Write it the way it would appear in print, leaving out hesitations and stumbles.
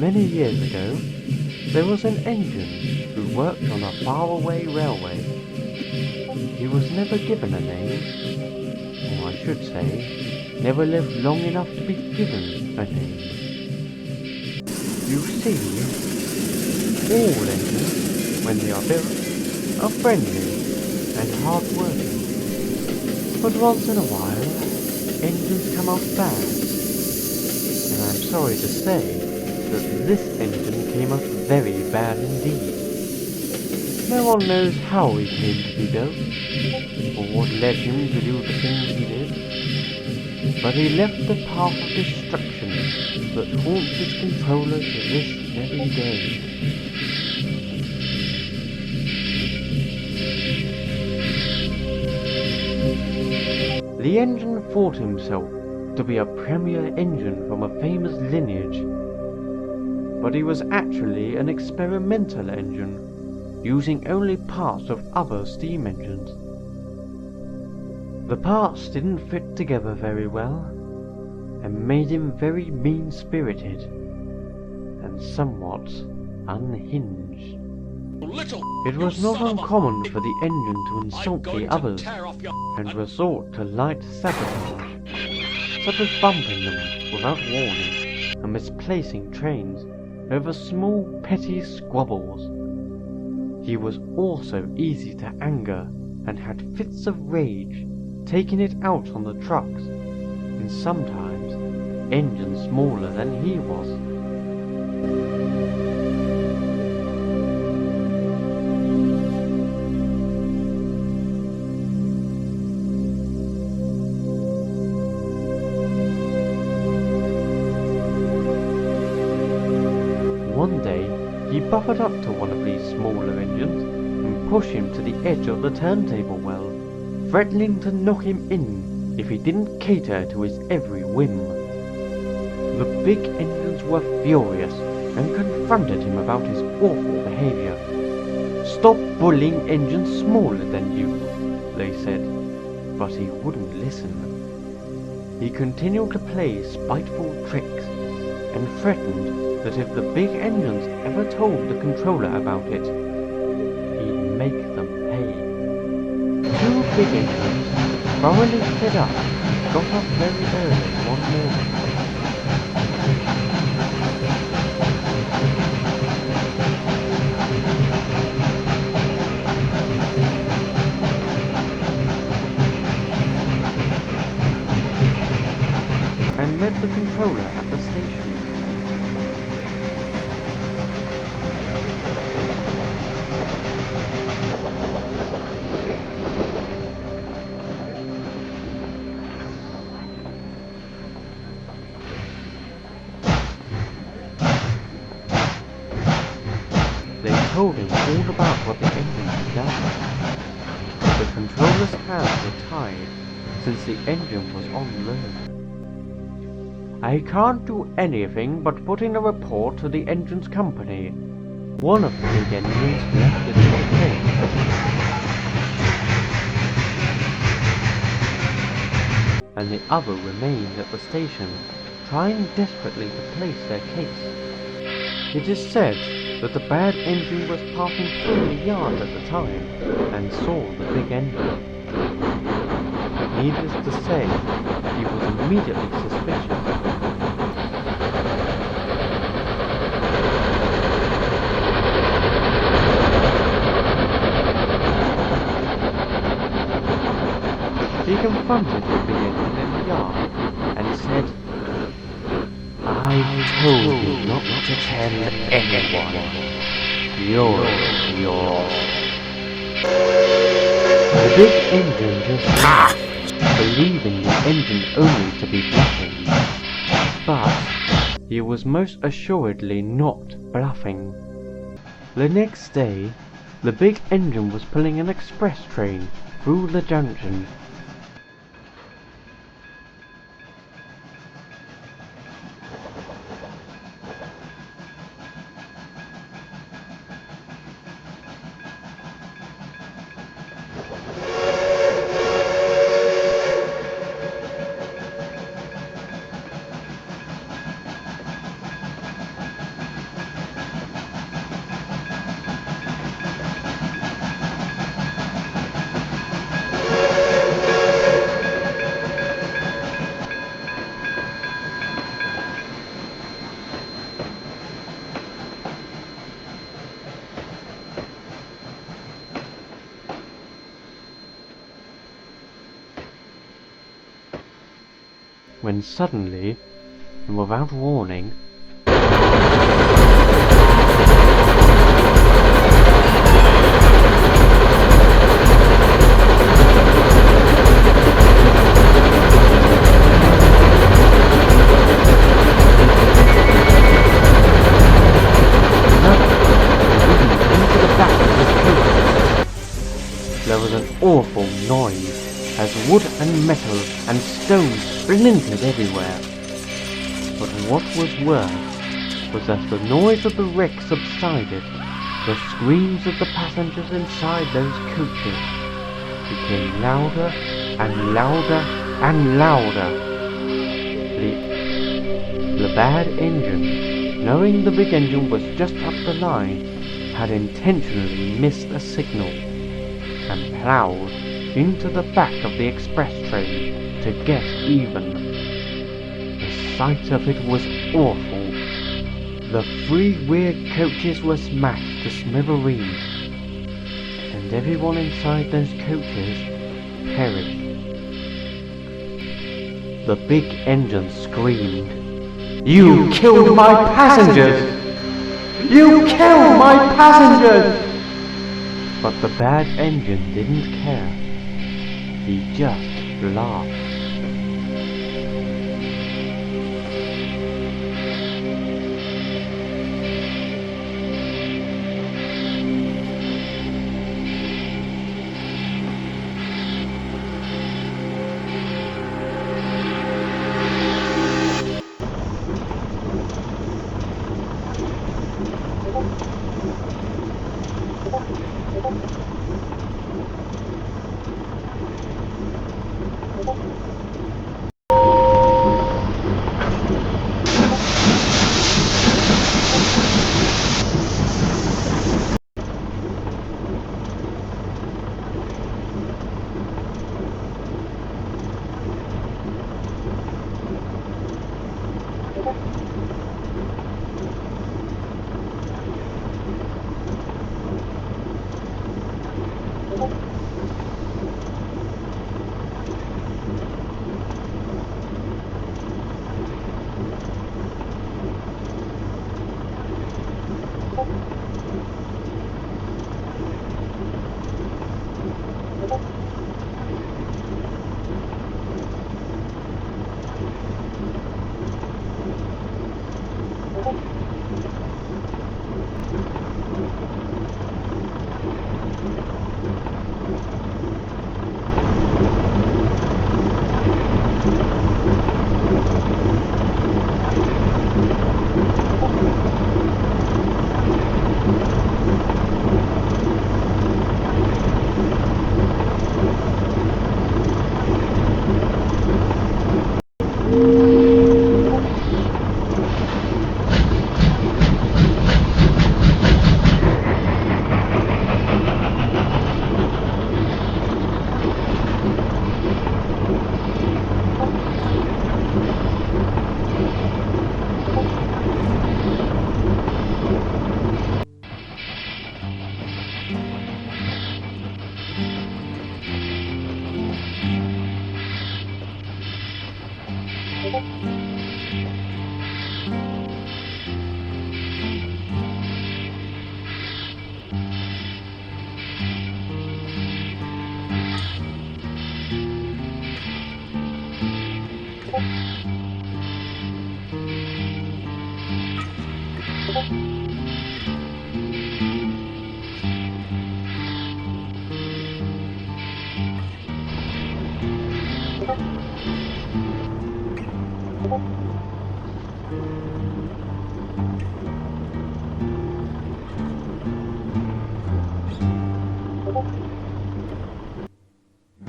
Many years ago, there was an engine who worked on a faraway railway. He was never given a name, or I should say, never lived long enough to be given a name. You see, all engines, when they are built, are friendly and hard-working. But once in a while, engines come out bad. And I'm sorry to say that this engine came out very bad indeed. No one knows how he came to be built, or what led him to do the things he did. But he left the path of destruction that haunts his controller to this very day. The engine thought himself to be a premier engine from a famous lineage, but he was actually an experimental engine, using only parts of other steam engines. The parts didn't fit together very well, and made him very mean-spirited, and somewhat unhinged. It was not uncommon for the engine to insult the others, and resort to light sabotage, such as bumping them without warning, and misplacing trains over small petty squabbles. He was also easy to anger, and had fits of rage, taking it out on the trucks, and sometimes engines smaller than he was. One day, he buffered up to one of these smaller engines and pushed him to the edge of the turntable well, threatening to knock him in if he didn't cater to his every whim. The big engines were furious and confronted him about his awful behavior. "Stop bullying engines smaller than you," they said, but he wouldn't listen. He continued to play spiteful tricks and threatened that if the big engines ever told the controller about it, he'd make them pay. Two big engines, thoroughly fed up, got up very early one morning. And met the controller at the station. They told him all about what the engine had done. The controller's hands were tied since the engine was on loan. "I can't do anything but put in a report to the engine's company. One of the big engines left it okay, and the other remained at the station, trying desperately to place their case. It is said that the bad engine was passing through the yard at the time and saw the big engine. Needless to say, he was immediately suspicious. He confronted the big engine in the yard and said, "I told you not to tell anyone. You're..." The big engine just believing the engine only to be bluffing. But he was most assuredly not bluffing. The next day, the big engine was pulling an express train through the junction. when suddenly, and without warning, there was an awful noise as wood and metal and stone splintered everywhere. But what was worse was as the noise of the wreck subsided, the screams of the passengers inside those coaches became louder and louder and louder. The bad engine, knowing the big engine was just up the line, had intentionally missed a signal and ploughed into the back of the express train to get even. The sight of it was awful. The 3 rear coaches were smashed to smithereens, and everyone inside those coaches perished. The big engine screamed, "You killed my passengers! You killed my passengers!" But the bad engine didn't care. He just laughed.